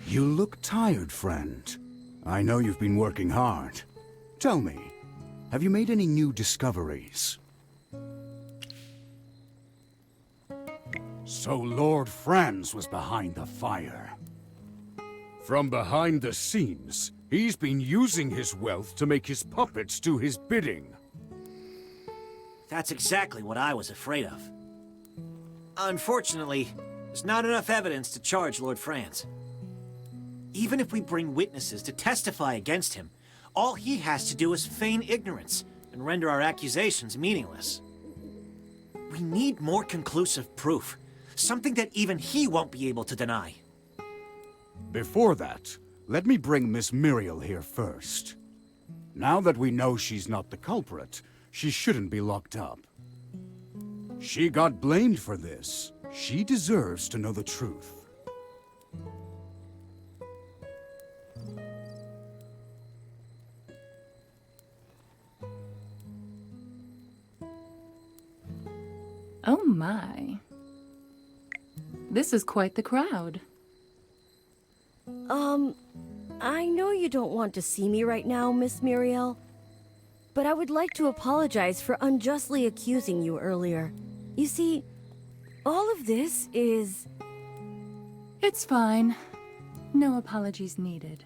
You look tired, friend. I know you've been working hard. Tell me, have you made any new discoveries? So Lord Franz was behind the fire. From behind the scenes, he's been using his wealth to make his puppets do his bidding. That's exactly what I was afraid of. Unfortunately, there's not enough evidence to charge Lord Franz. Even if we bring witnesses to testify against him, all he has to do is feign ignorance and render our accusations meaningless. We need more conclusive proof, something that even he won't be able to deny. Before that, let me bring Miss Muriel here first. Now that we know she's not the culprit, she shouldn't be locked up. She got blamed for this. She deserves to know the truth. Oh my. This is quite the crowd. I know you don't want to see me right now, Miss Muriel, but I would like to apologize for unjustly accusing you earlier. You see, all of this is... It's fine. No apologies needed.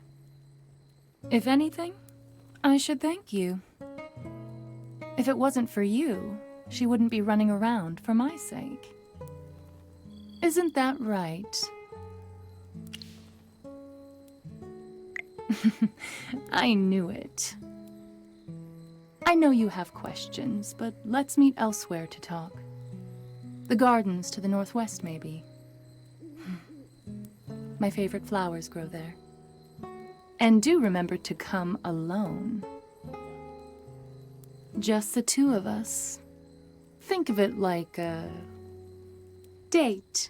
If anything, I should thank you. If it wasn't for you, she wouldn't be running around for my sake. Isn't that right? I knew it. I know you have questions, but let's meet elsewhere to talk. The gardens to the northwest, maybe. My favorite flowers grow there. And do remember to come alone. Just the two of us. Think of it like a date.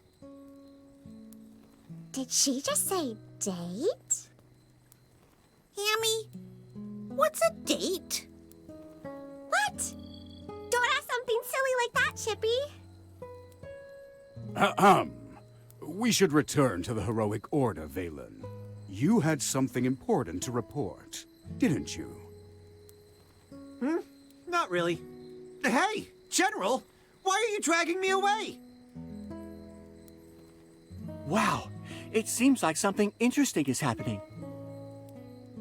Did she just say date? Hammy, what's a date? What? Don't ask something silly like that, Chippy. We should return to the heroic order, Valen. You had something important to report, didn't you? Not really. Hey, General! Why are you dragging me away? Wow, it seems like something interesting is happening.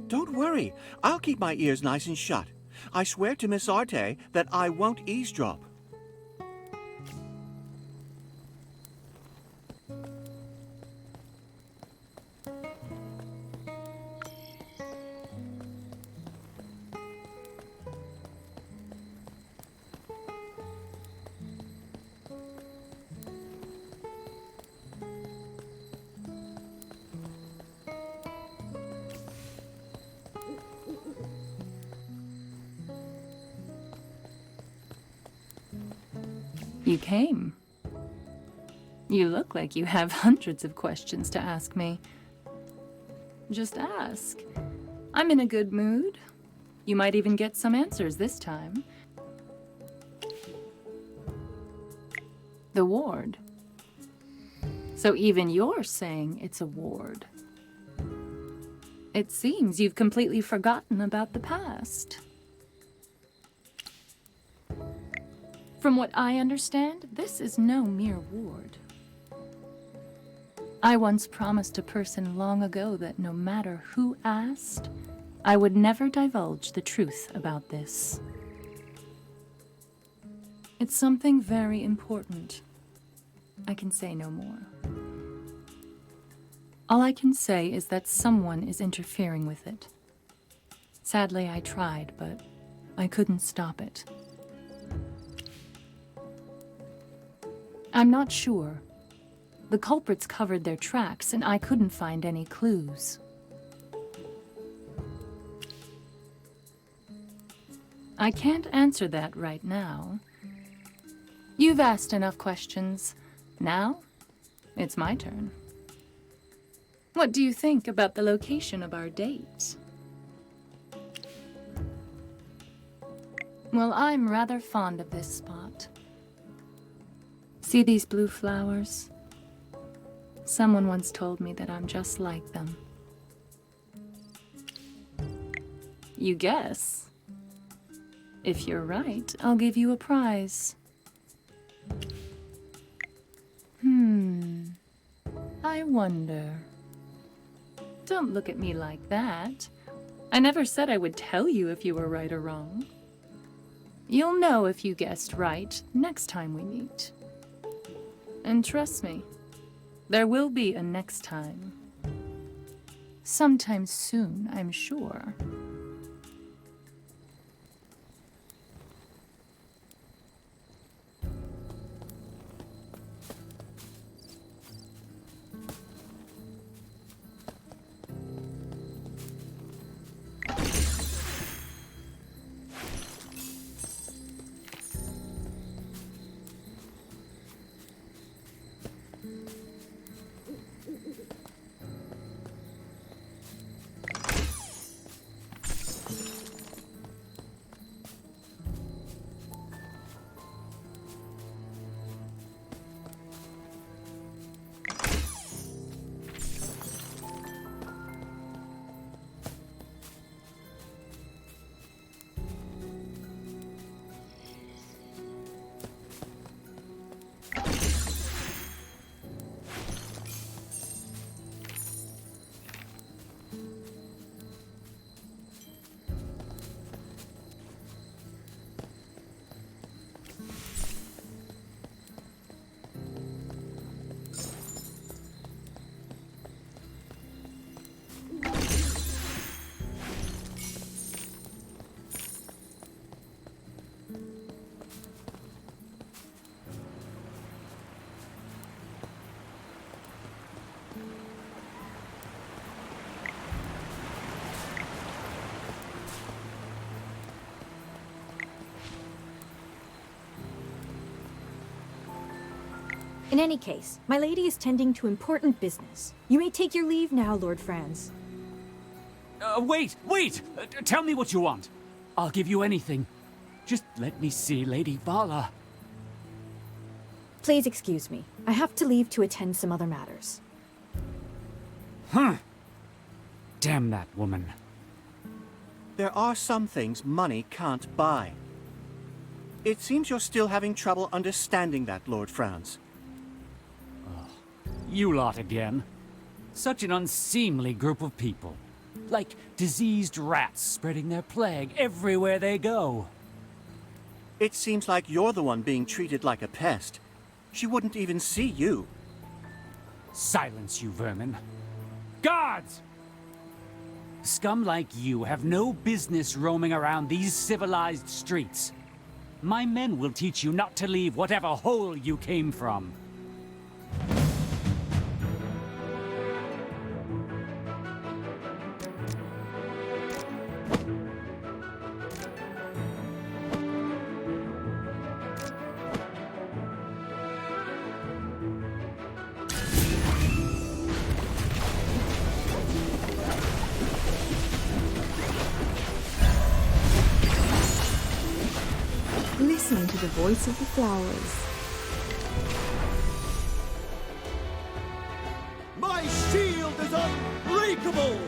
Don't worry, I'll keep my ears nice and shut. I swear to Miss Arte that I won't eavesdrop. You came. You look like you have hundreds of questions to ask me. Just ask. I'm in a good mood. You might even get some answers this time. The ward. So even you're saying it's a ward. It seems you've completely forgotten about the past. From what I understand, this is no mere ward. I once promised a person long ago that no matter who asked, I would never divulge the truth about this. It's something very important. I can say no more. All I can say is that someone is interfering with it. Sadly, I tried, but I couldn't stop it. I'm not sure. The culprits covered their tracks, and I couldn't find any clues. I can't answer that right now. You've asked enough questions. Now, It's my turn. What do you think about the location of our date? Well, I'm rather fond of this spot. See these blue flowers? Someone once told me that I'm just like them. You guess? If you're right, I'll give you a prize. I wonder. Don't look at me like that. I never said I would tell you if you were right or wrong. You'll know if you guessed right next time we meet. And trust me, there will be a next time. Sometime soon, I'm sure. In any case, my lady is tending to important business. You may take your leave now, Lord Franz. Wait! Tell me what you want. I'll give you anything. Just let me see Lady Vala. Please excuse me. I have to leave to attend some other matters. Damn that woman. There are some things money can't buy. It seems you're still having trouble understanding that, Lord Franz. You lot again. Such an unseemly group of people. Like diseased rats spreading their plague everywhere they go. It seems like you're the one being treated like a pest. She wouldn't even see you. Silence, you vermin. Guards! Scum like you have no business roaming around these civilized streets. My men will teach you not to leave whatever hole you came from. Listen to the voice of the flowers. My shield is unbreakable!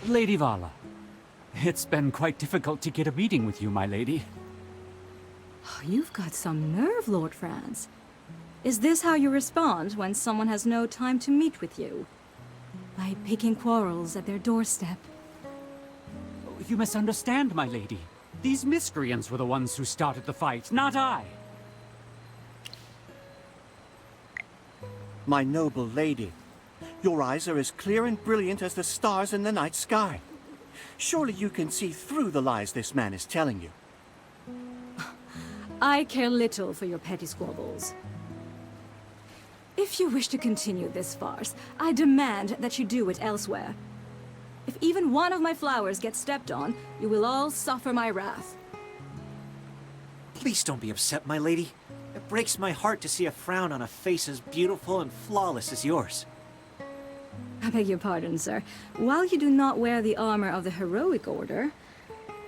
Lady Vala, it's been quite difficult to get a meeting with you, my lady. You've got some nerve, Lord Franz. Is this how you respond when someone has no time to meet with you? By picking quarrels at their doorstep? You misunderstand, my lady. These miscreants were the ones who started the fight, not I. My noble lady, your eyes are as clear and brilliant as the stars in the night sky. Surely you can see through the lies this man is telling you. I care little for your petty squabbles. If you wish to continue this farce, I demand that you do it elsewhere. If even one of my flowers gets stepped on, you will all suffer my wrath. Please don't be upset, my lady. It breaks my heart to see a frown on a face as beautiful and flawless as yours. I beg your pardon, sir. While you do not wear the armor of the Heroic Order,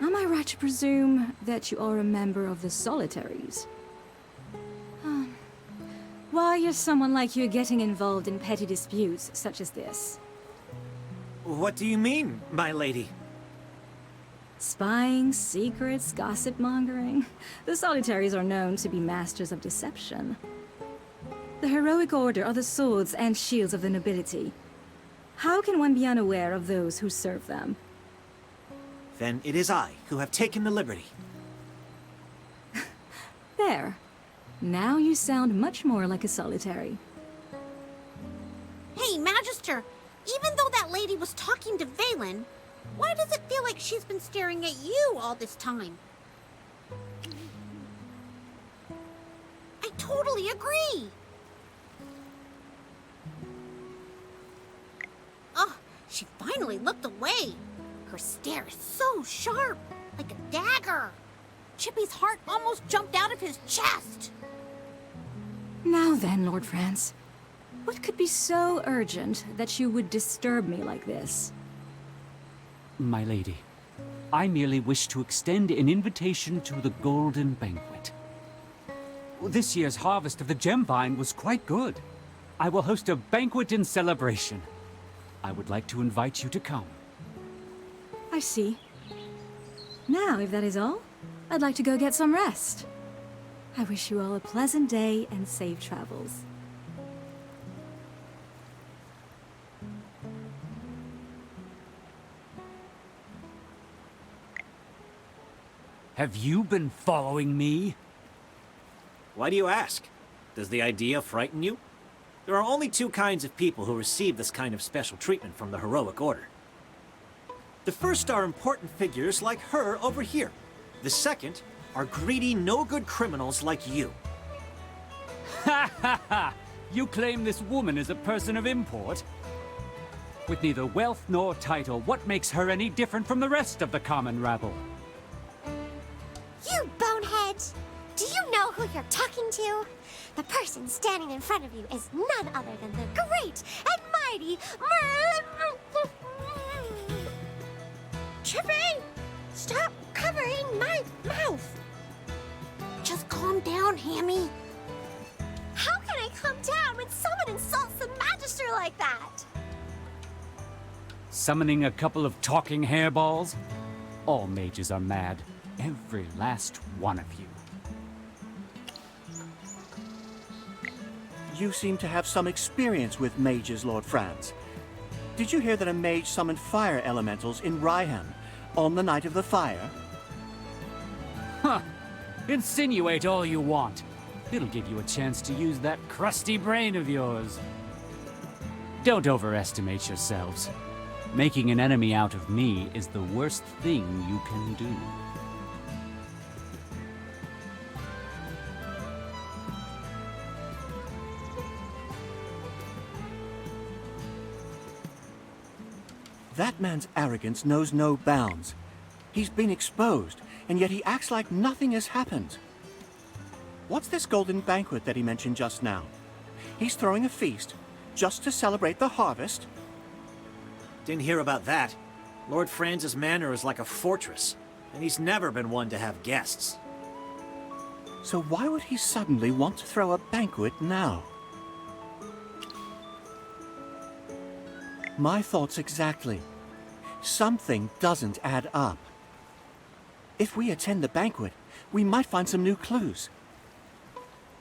am I right to presume that you are a member of the Solitaries? Why is someone like you getting involved in petty disputes such as this? What do you mean, my lady? Spying, secrets, gossip-mongering. The Solitaries are known to be masters of deception. The Heroic Order are the swords and shields of the nobility. How can one be unaware of those who serve them? Then it is I who have taken the liberty. There. Now you sound much more like a Solitary. Hey, Magister, even though that lady was talking to Valen, why does it feel like she's been staring at you all this time? I totally agree. Oh, she finally looked away. Her stare is so sharp, like a dagger. Chippy's heart almost jumped out of his chest. Now then, Lord France. What could be so urgent that you would disturb me like this? My lady, I merely wish to extend an invitation to the Golden Banquet. This year's harvest of the gem vine was quite good. I will host a banquet in celebration. I would like to invite you to come. I see. Now, if that is all, I'd like to go get some rest. I wish you all a pleasant day and safe travels. Have you been following me? Why do you ask? Does the idea frighten you? There are only two kinds of people who receive this kind of special treatment from the Heroic Order. The first are important figures like her over here. The second are greedy, no-good criminals like you. Ha ha ha! You claim this woman is a person of import? With neither wealth nor title, what makes her any different from the rest of the common rabble? You bonehead! Do you know who you're talking to? The person standing in front of you is none other than the great and mighty Chippy! Stop covering my mouth! Just calm down, Hammy. How can I calm down when someone insults the Magister like that? Summoning a couple of talking hairballs? All mages are mad. Every last one of you. You seem to have some experience with mages, Lord Franz. Did you hear that a mage summoned fire elementals in Rhyham on the night of the fire? Huh. Insinuate all you want. It'll give you a chance to use that crusty brain of yours. Don't overestimate yourselves. Making an enemy out of me is the worst thing you can do. That man's arrogance knows no bounds. He's been exposed, and yet he acts like nothing has happened. What's this golden banquet that he mentioned just now? He's throwing a feast just to celebrate the harvest? Didn't hear about that. Lord Franz's manor is like a fortress, and he's never been one to have guests. So why would he suddenly want to throw a banquet now? My thoughts exactly. Something doesn't add up. If we attend the banquet, we might find some new clues.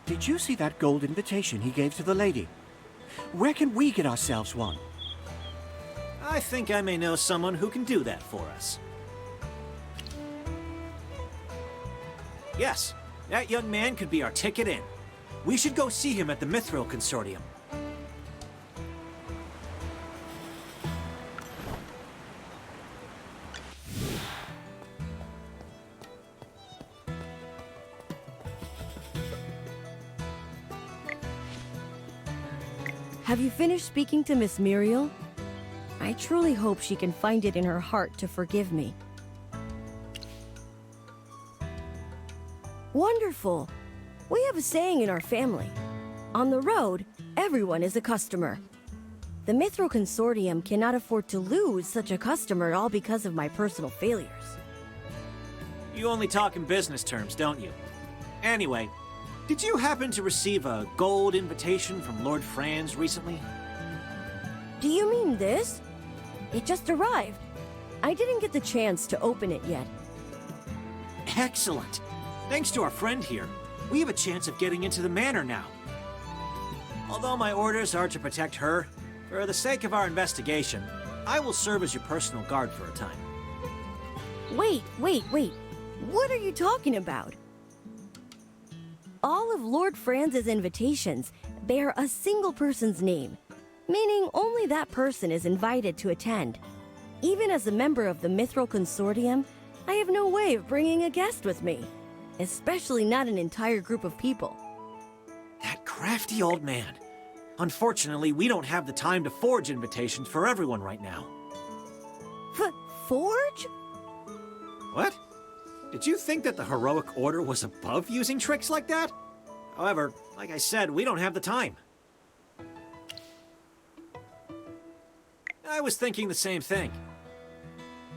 Did you see that gold invitation he gave to the lady? Where can we get ourselves one? I think I may know someone who can do that for us. Yes, that young man could be our ticket in. We should go see him at the Mithril Consortium. Have you finished speaking to Miss Muriel? I truly hope she can find it in her heart to forgive me. Wonderful! We have a saying in our family. On the road, everyone is a customer. The Mithril Consortium cannot afford to lose such a customer all because of my personal failures. You only talk in business terms, don't you? Anyway, did you happen to receive a gold invitation from Lord Franz recently? Do you mean this? It just arrived. I didn't get the chance to open it yet. Excellent! Thanks to our friend here, we have a chance of getting into the manor now. Although my orders are to protect her, for the sake of our investigation, I will serve as your personal guard for a time. Wait. What are you talking about? All of Lord Franz's invitations bear a single person's name, meaning only that person is invited to attend. Even as a member of the Mithril Consortium, I have no way of bringing a guest with me, especially not an entire group of people. That crafty old man. Unfortunately, we don't have the time to forge invitations for everyone right now. Forge? What? Did you think that the Heroic Order was above using tricks like that? However, like I said, we don't have the time. I was thinking the same thing.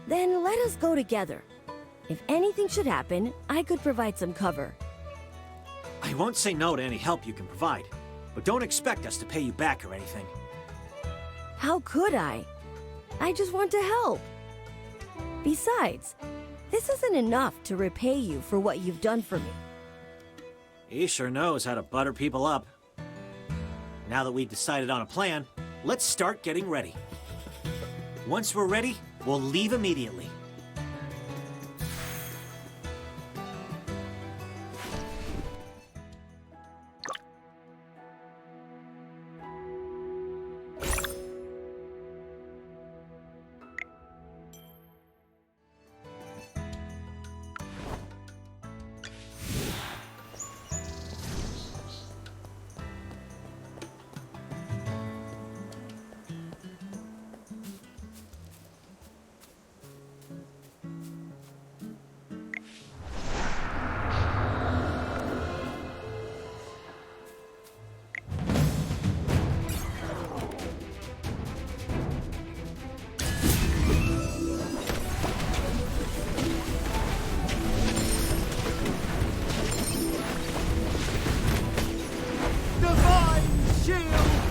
Then let us go together. If anything should happen, I could provide some cover. I won't say no to any help you can provide, but don't expect us to pay you back or anything. How could I? I just want to help. Besides, this isn't enough to repay you for what you've done for me. He sure knows how to butter people up. Now that we've decided on a plan, let's start getting ready. Once we're ready, we'll leave immediately.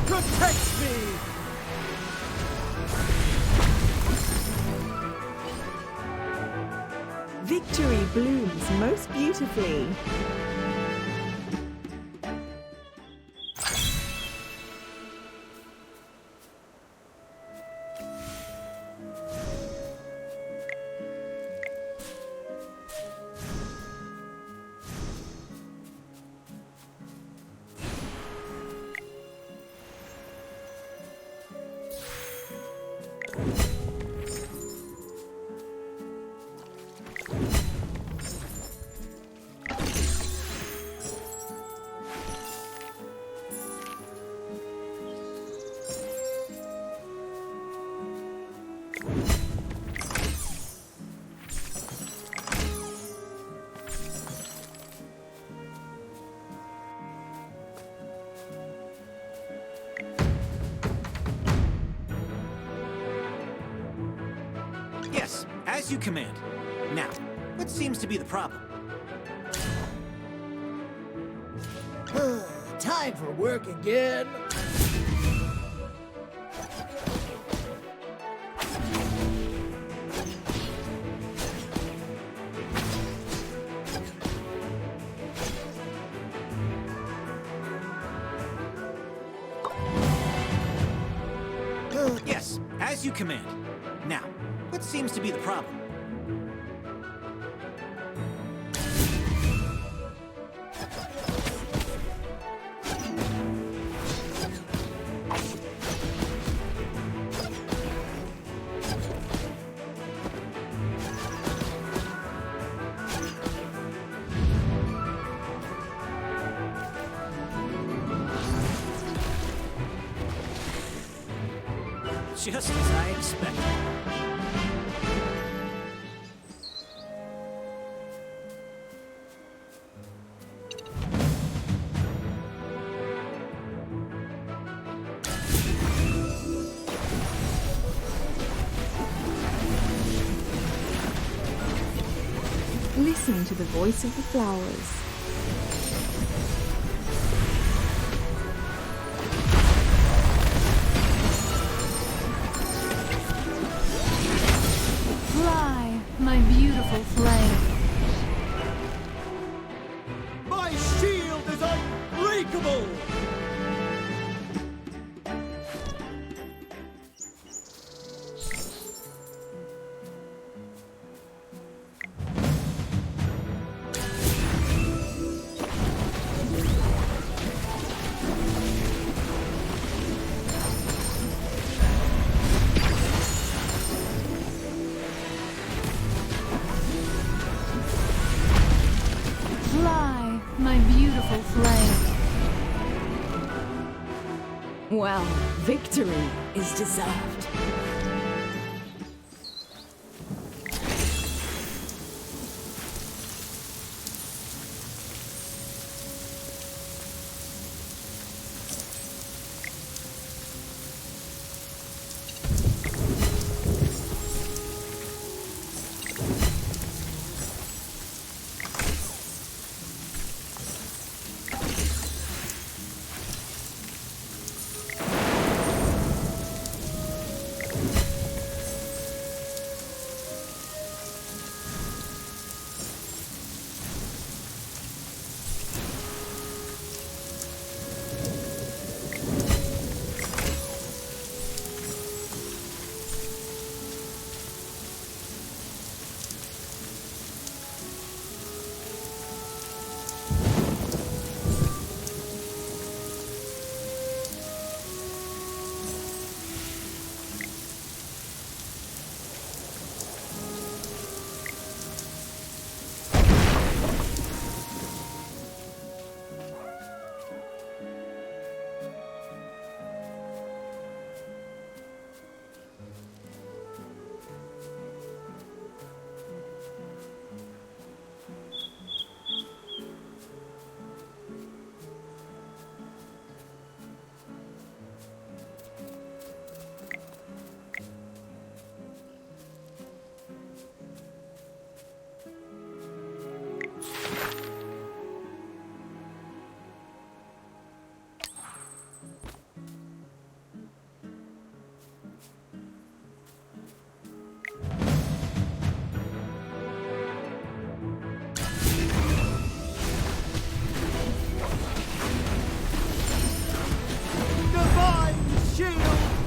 Protect me! Victory blooms most beautifully. Yes, as you command. Now, what seems to be the problem? Time for work again. Yes, as you command. Now, what seems to be the problem? Just as I expected. Listen to the voice of the flowers. Fly, my beautiful flame. My shield is unbreakable! Fly, my beautiful flame. Well, victory is deserved.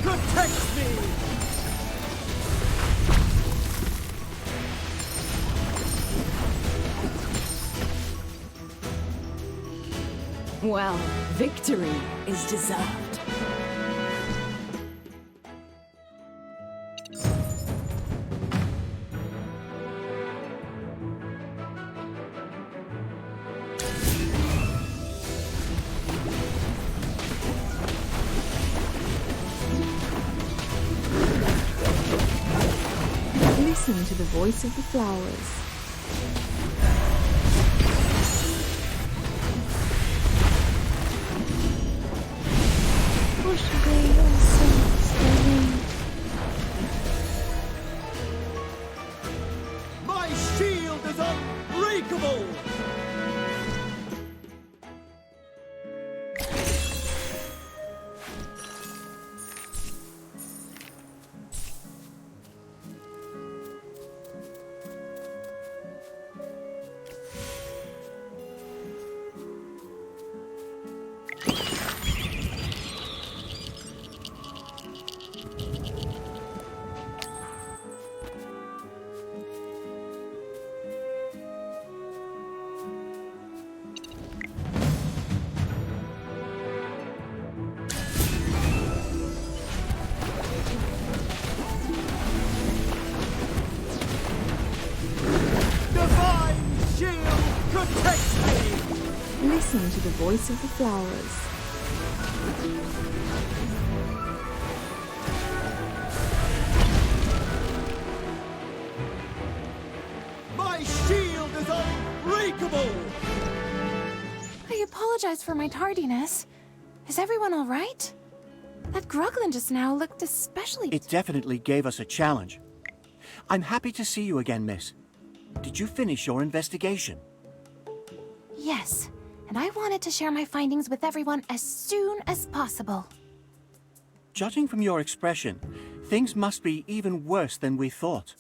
Protect me! Well, victory is deserved. Listen to the voice of the flowers. Push away your sins, darling. My shield is unbreakable! Listen to the voice of the flowers. unbreakable! I apologize for my tardiness. Is everyone all right? That Gruglin just now looked especially... It definitely gave us a challenge. I'm happy to see you again, miss. Did you finish your investigation? Yes, and I wanted to share my findings with everyone as soon as possible. Judging from your expression, things must be even worse than we thought.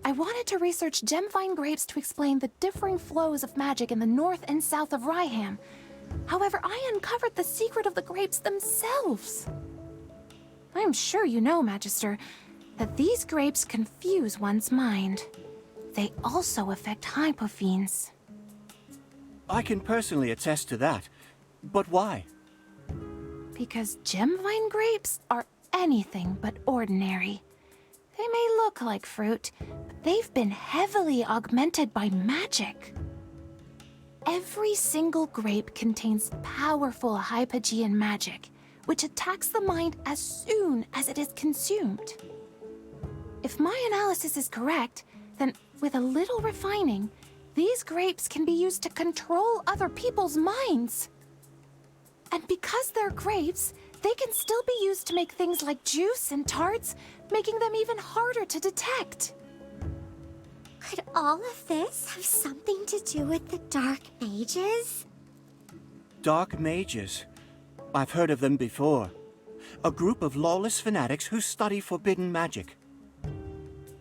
I wanted to research gemvine grapes to explain the differing flows of magic in the north and south of Ryham. However, I uncovered the secret of the grapes themselves. I am sure you know, Magister, that these grapes confuse one's mind. They also affect hypothenes. I can personally attest to that. But why? Because gemvine grapes are anything but ordinary. They may look like fruit, but they've been heavily augmented by magic. Every single grape contains powerful hypogean magic, which attacks the mind as soon as it is consumed. If my analysis is correct, then with a little refining, these grapes can be used to control other people's minds. And because they're grapes, they can still be used to make things like juice and tarts, making them even harder to detect. Could all of this have something to do with the Dark Mages? Dark Mages. I've heard of them before. A group of lawless fanatics who study forbidden magic.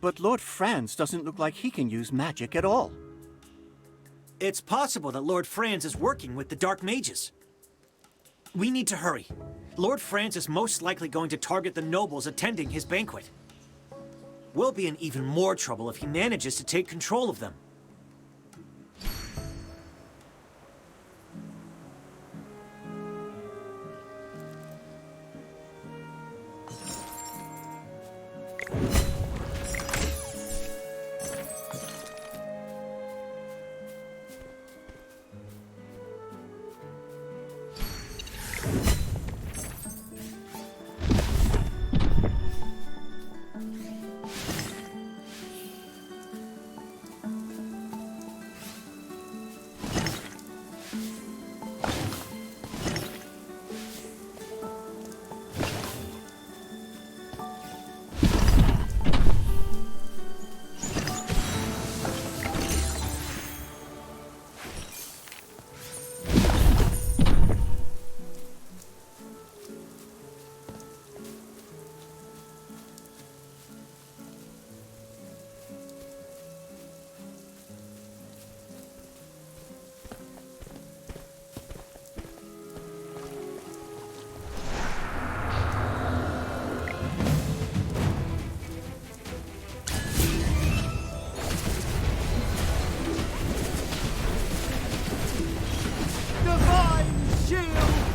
But Lord Franz doesn't look like he can use magic at all. It's possible that Lord Franz is working with the Dark Mages. We need to hurry. Lord Franz is most likely going to target the nobles attending his banquet. We'll be in even more trouble if he manages to take control of them.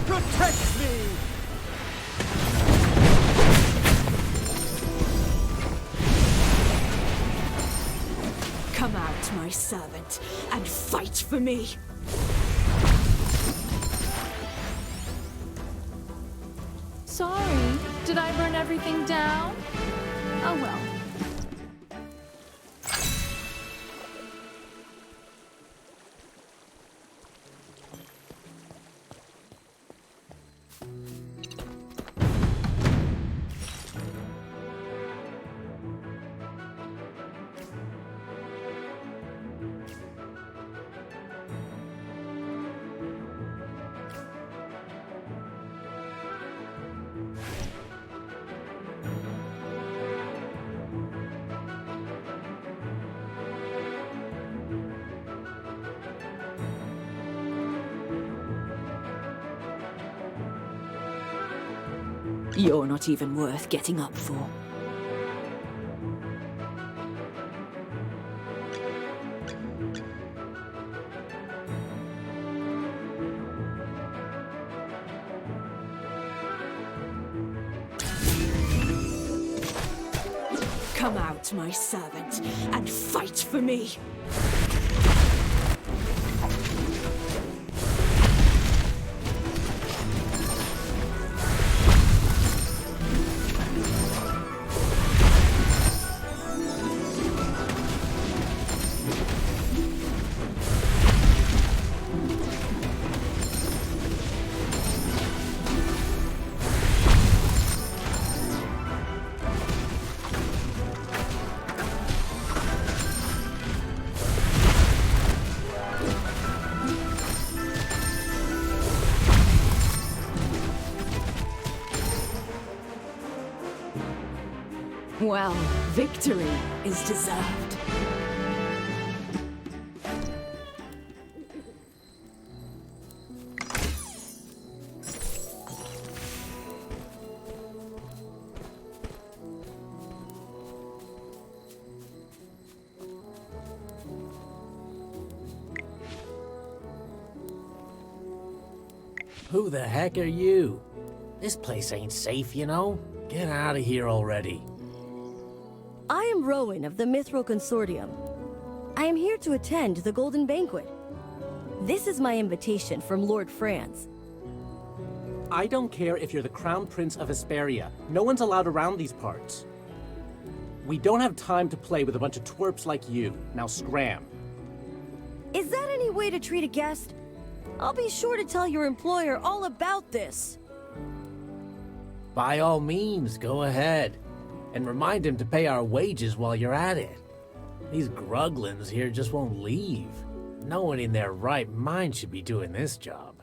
Protect me! Come out, my servant, and fight for me! Sorry, did I burn everything down? Oh well. You're not even worth getting up for. Come out, my servant, and fight for me! Well, victory is deserved. Who the heck are you? This place ain't safe, you know? Get out of here already. I am Rowan of the Mithril Consortium. I am here to attend the Golden Banquet. This is my invitation from Lord Franz. I don't care if you're the Crown Prince of Hesperia. No one's allowed around these parts. We don't have time to play with a bunch of twerps like you. Now scram. Is that any way to treat a guest? I'll be sure to tell your employer all about this. By all means, go ahead. And remind him to pay our wages while you're at it. These gruglins here just won't leave. No one in their right mind should be doing this job.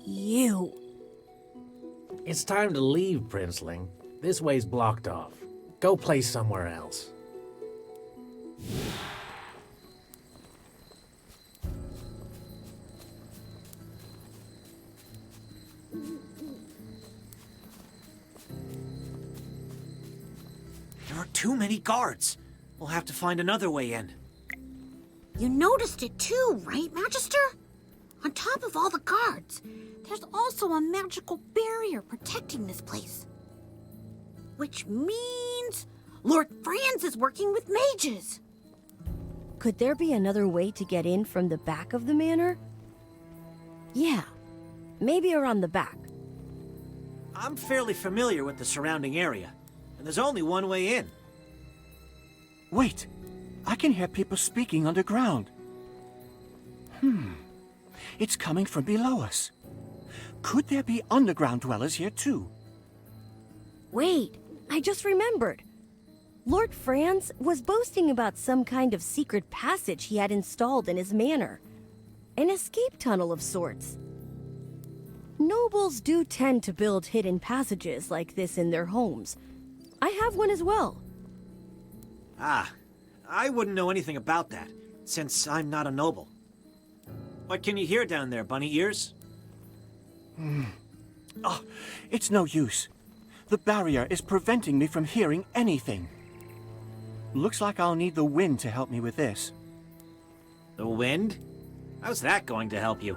You. It's time to leave, Princeling. This way's blocked off. Go play somewhere else. There are too many guards. We'll have to find another way in. You noticed it too, right, Magister? On top of all the guards, there's also a magical barrier protecting this place. Which means Lord Franz is working with mages. Could there be another way to get in from the back of the manor? Yeah, maybe around the back. I'm fairly familiar with the surrounding area, and there's only one way in. Wait, I can hear people speaking underground. It's coming from below us. Could there be underground dwellers here too? Wait, I just remembered. Lord Franz was boasting about some kind of secret passage he had installed in his manor. An escape tunnel of sorts. Nobles do tend to build hidden passages like this in their homes. I have one as well. Ah, I wouldn't know anything about that, since I'm not a noble. What can you hear down there, bunny ears? Oh, it's no use. The barrier is preventing me from hearing anything. Looks like I'll need the wind to help me with this. The wind? How's that going to help you?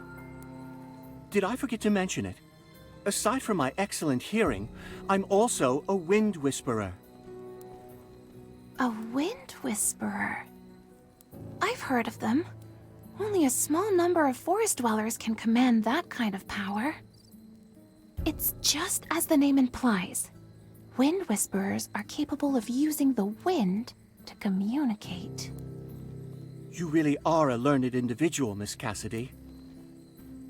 Did I forget to mention it? Aside from my excellent hearing, I'm also a wind whisperer. A wind whisperer. I've heard of them. Only a small number of forest dwellers can command that kind of power. It's just as the name implies. Wind whisperers are capable of using the wind to communicate. You really are a learned individual, Miss Cassidy.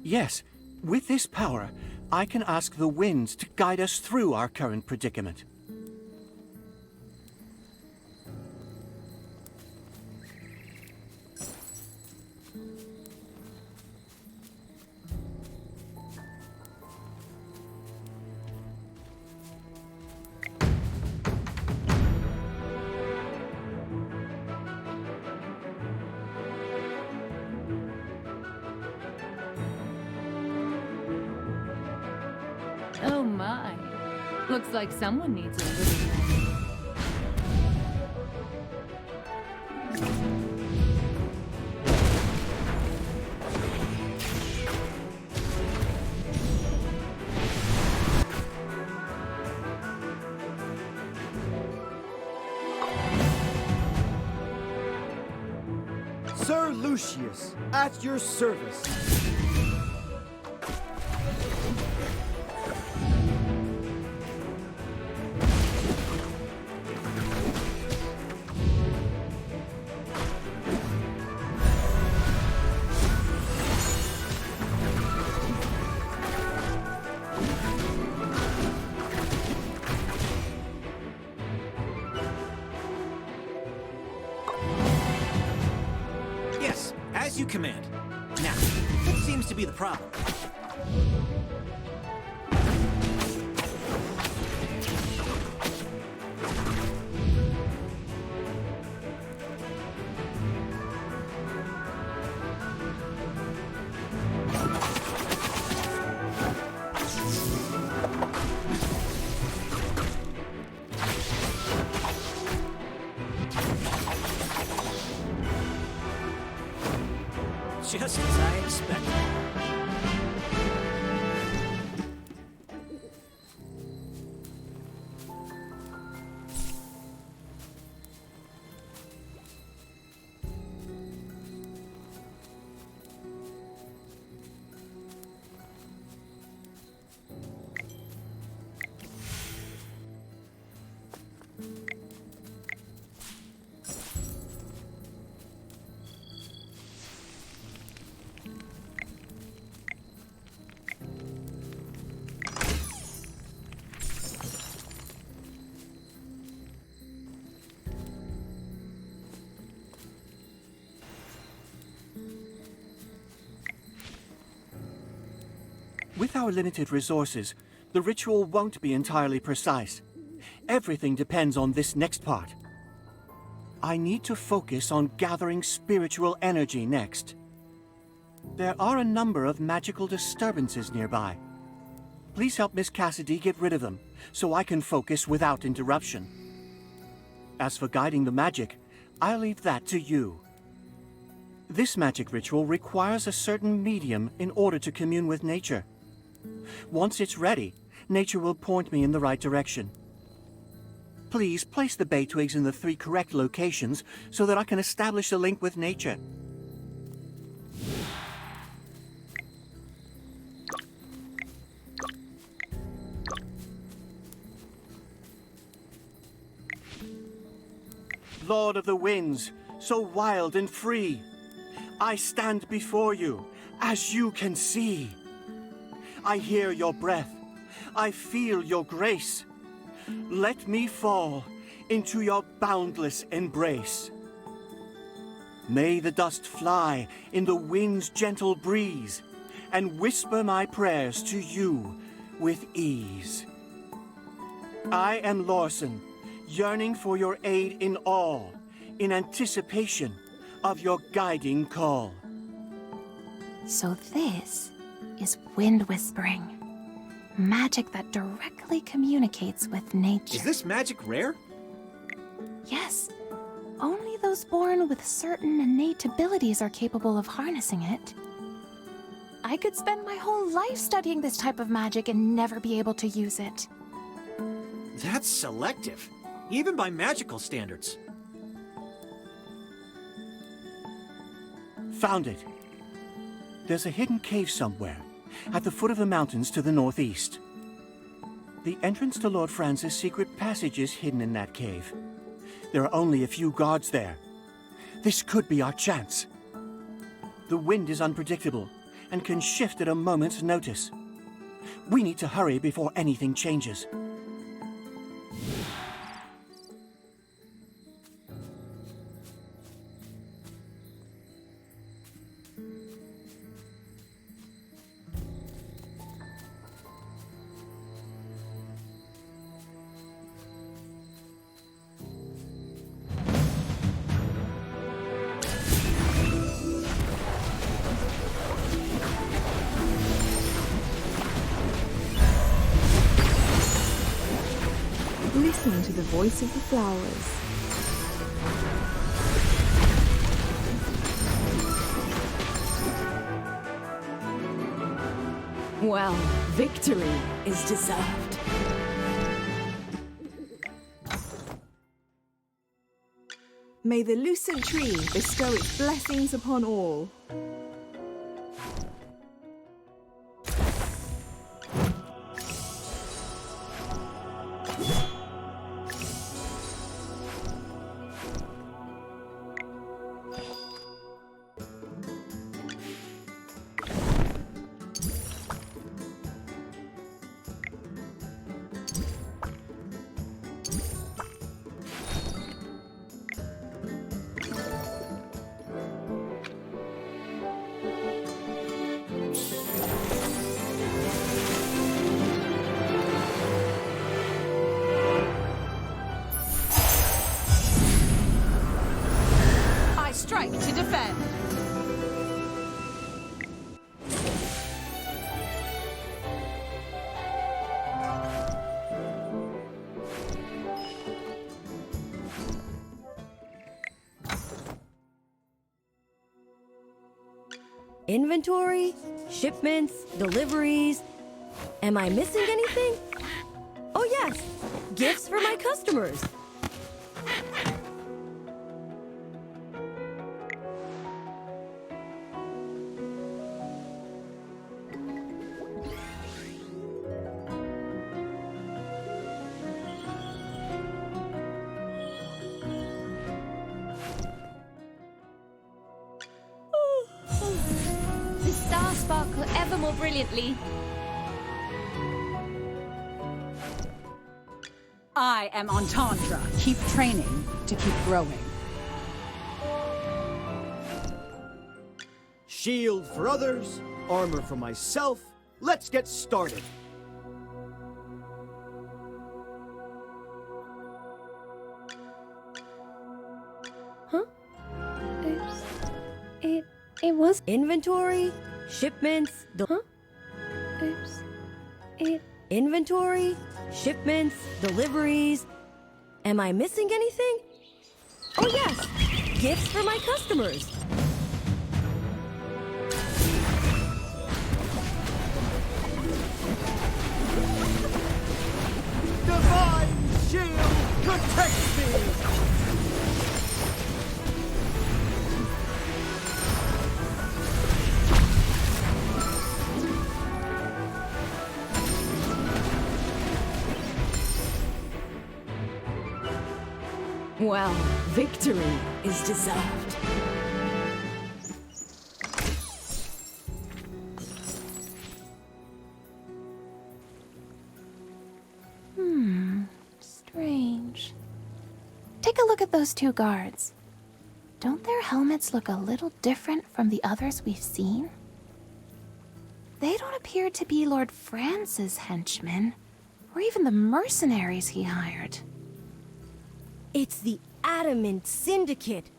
Yes, with this power, I can ask the winds to guide us through our current predicament. Oh my. Looks like someone needs a little. Sir Lucius, at your service. Yes, as you command. Now, what seems to be the problem? Just as I expected. With our limited resources, the ritual won't be entirely precise. Everything depends on this next part. I need to focus on gathering spiritual energy next. There are a number of magical disturbances nearby. Please help Miss Cassidy get rid of them, so I can focus without interruption. As for guiding the magic, I'll leave that to you. This magic ritual requires a certain medium in order to commune with nature. Once it's ready, nature will point me in the right direction. Please place the bay twigs in the 3 correct locations so that I can establish a link with nature. Lord of the winds, so wild and free, I stand before you, as you can see. I hear your breath. I feel your grace. Let me fall into your boundless embrace. May the dust fly in the wind's gentle breeze and whisper my prayers to you with ease. I am Lawson, yearning for your aid in all, in anticipation of your guiding call. So this is wind whispering. Magic that directly communicates with nature. Is this magic rare? Yes. Only those born with certain innate abilities are capable of harnessing it. I could spend my whole life studying this type of magic and never be able to use it. That's selective, even by magical standards. Found it. There's a hidden cave somewhere, at the foot of the mountains to the northeast. The entrance to Lord Franz's secret passage is hidden in that cave. There are only a few guards there. This could be our chance. The wind is unpredictable and can shift at a moment's notice. We need to hurry before anything changes. Listen to the voice of the flowers. Well, victory is deserved. May the lucent tree bestow its blessings upon all. Strike to defend. Inventory, shipments, deliveries. Am I missing anything? Oh yes, gifts for my customers. The stars sparkle ever more brilliantly. I am Entendre. Keep training to keep growing. Shield for others, armor for myself. Let's get started. Huh? Oops. It was inventory, shipments, huh? Oops. Inventory, shipments, deliveries. Am I missing anything? Oh yes, gifts for my customers. Divine shield protects me! Well, victory is deserved. Strange. Take a look at those two guards. Don't their helmets look a little different from the others we've seen? They don't appear to be Lord Francis' henchmen, or even the mercenaries he hired. It's the Adamant Syndicate.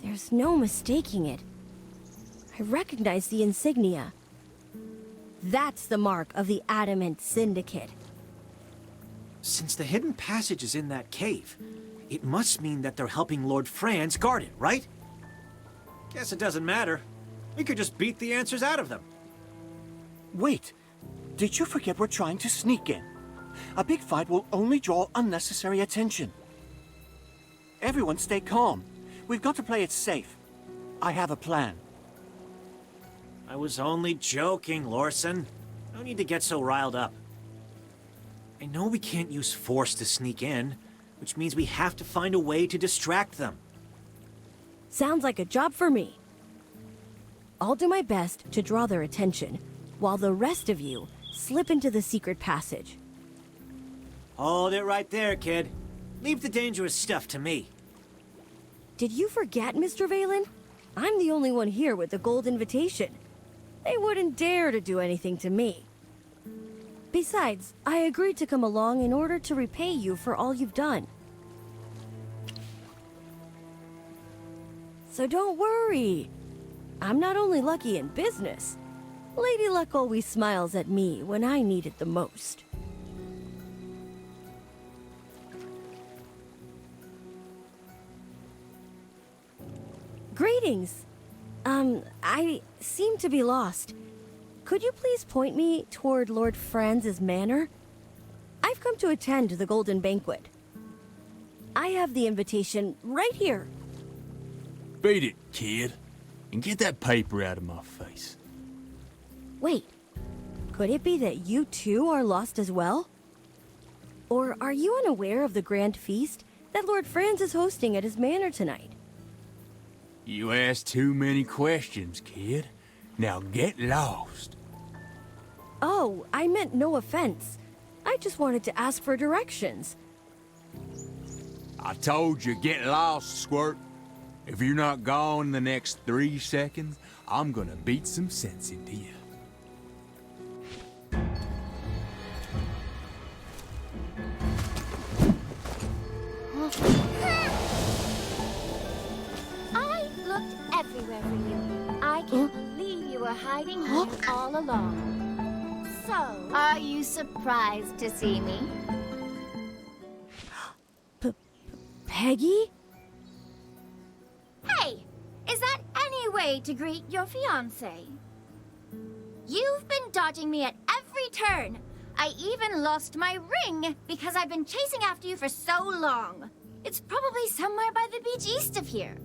There's no mistaking it. I recognize the insignia. That's the mark of the Adamant Syndicate. Since the hidden passage is in that cave, it must mean that they're helping Lord Franz guard it, right? Guess it doesn't matter. We could just beat the answers out of them. Wait, did you forget we're trying to sneak in? A big fight will only draw unnecessary attention. Everyone stay calm. We've got to play it safe. I have a plan. I was only joking, Lorson. No need to get so riled up. I know we can't use force to sneak in, which means we have to find a way to distract them. Sounds like a job for me. I'll do my best to draw their attention, while the rest of you slip into the secret passage. Hold it right there, kid. Leave the dangerous stuff to me. Did you forget, Mr. Valen? I'm the only one here with the gold invitation. They wouldn't dare to do anything to me. Besides, I agreed to come along in order to repay you for all you've done. So don't worry. I'm not only lucky in business. Lady Luck always smiles at me when I need it the most. Greetings. I seem to be lost. Could you please point me toward Lord Franz's manor? I've come to attend the Golden Banquet. I have the invitation right here. Beat it, kid. And get that paper out of my face. Wait, could it be that you too are lost as well? Or are you unaware of the grand feast that Lord Franz is hosting at his manor tonight? You asked too many questions, kid. Now get lost. Oh, I meant no offense. I just wanted to ask for directions. I told you, get lost, Squirt. If you're not gone in the next 3 seconds, I'm gonna beat some sense into you. I looked everywhere for you. I can't believe you were hiding here all along. So, are you surprised to see me? Peggy? Hey, is that any way to greet your fiancé. You've been dodging me at every turn. I even lost my ring because I've been chasing after you for so long. It's probably somewhere by the beach east of here.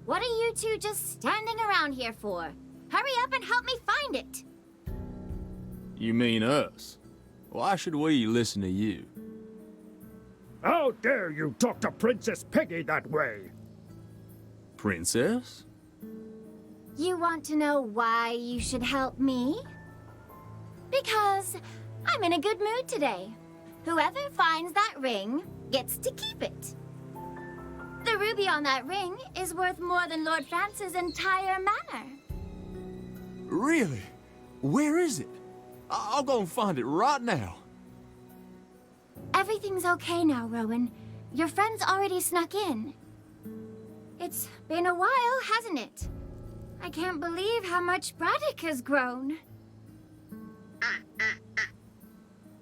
What are you two just standing around here for? Hurry up and help me find it. You mean us? Why should we listen to you? How dare you talk to Princess Peggy that way? Princess? You want to know why you should help me? Because I'm in a good mood today. Whoever finds that ring gets to keep it. The ruby on that ring is worth more than Lord Francis' entire manor. Really? Where is it? I'll go and find it right now. Everything's okay now, Rowan. Your friend's already snuck in. It's been a while, hasn't it? I can't believe how much Braddock has grown.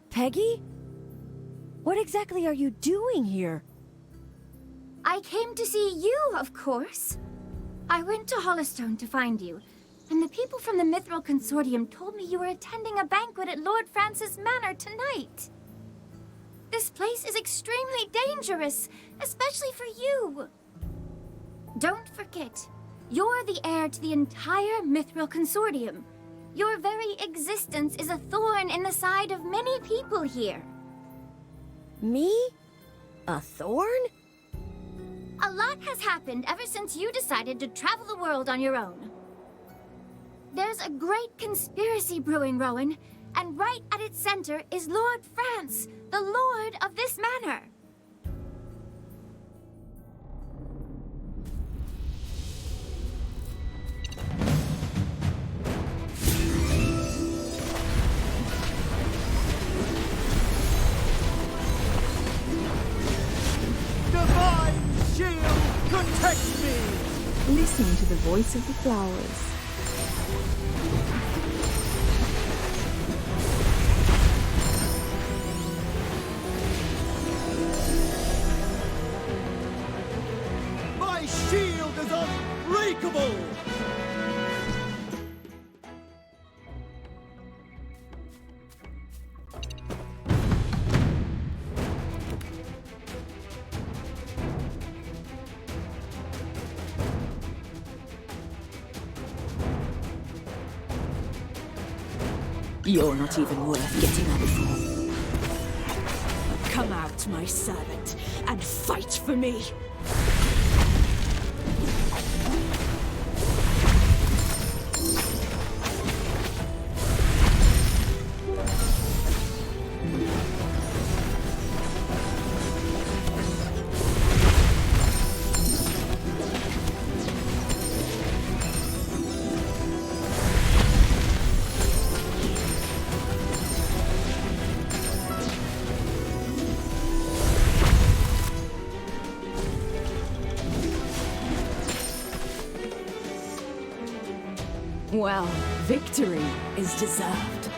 Peggy? What exactly are you doing here? I came to see you, of course. I went to Hollowstone to find you, and the people from the Mithril Consortium told me you were attending a banquet at Lord Francis' manor tonight. This place is extremely dangerous, especially for you. Don't forget, you're the heir to the entire Mithril Consortium. Your very existence is a thorn in the side of many people here. Me? A thorn? A lot has happened ever since you decided to travel the world on your own. There's a great conspiracy brewing, Rowan, and right at its center is Lord France, the lord of this manor. Divine shield, protect me! Listen to the voice of the flowers. My shield is unbreakable! You're not even worth getting up for. Come out, my servant, and fight for me. Well, victory is deserved.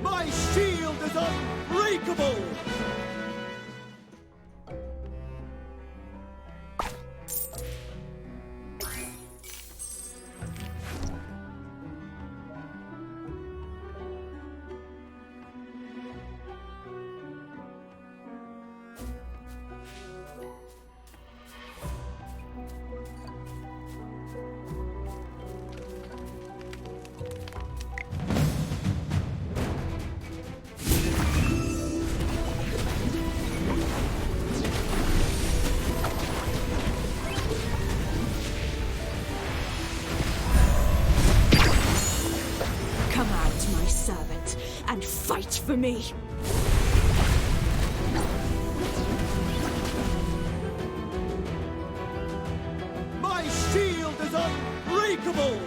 My shield is unbreakable! Come out, my servant, and fight for me. My shield is unbreakable!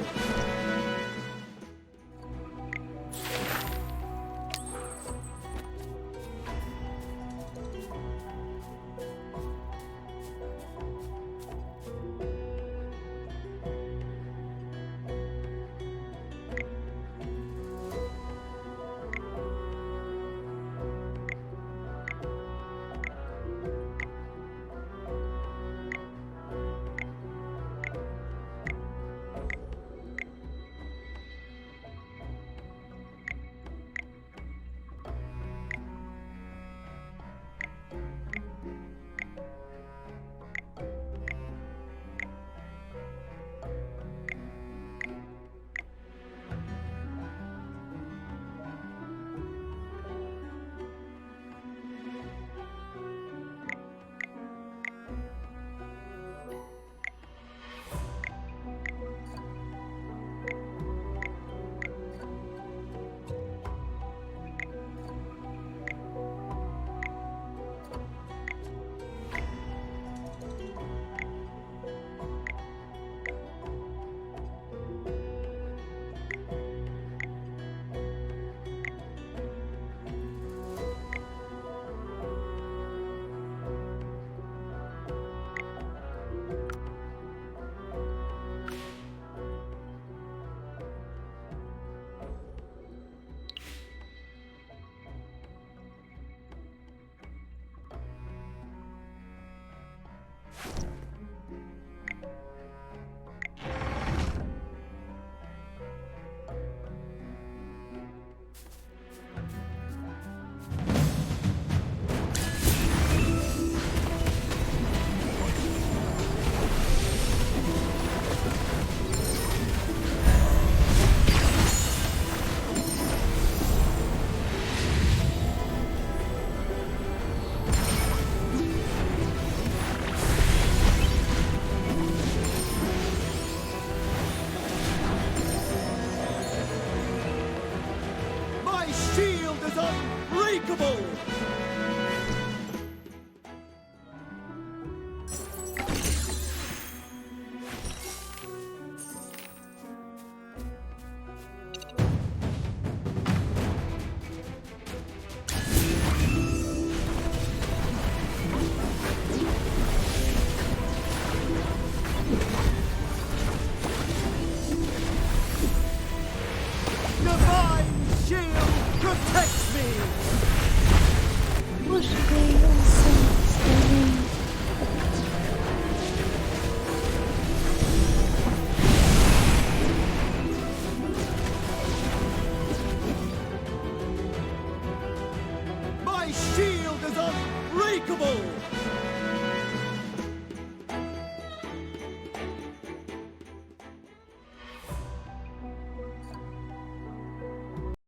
Divine shield protects me! Push me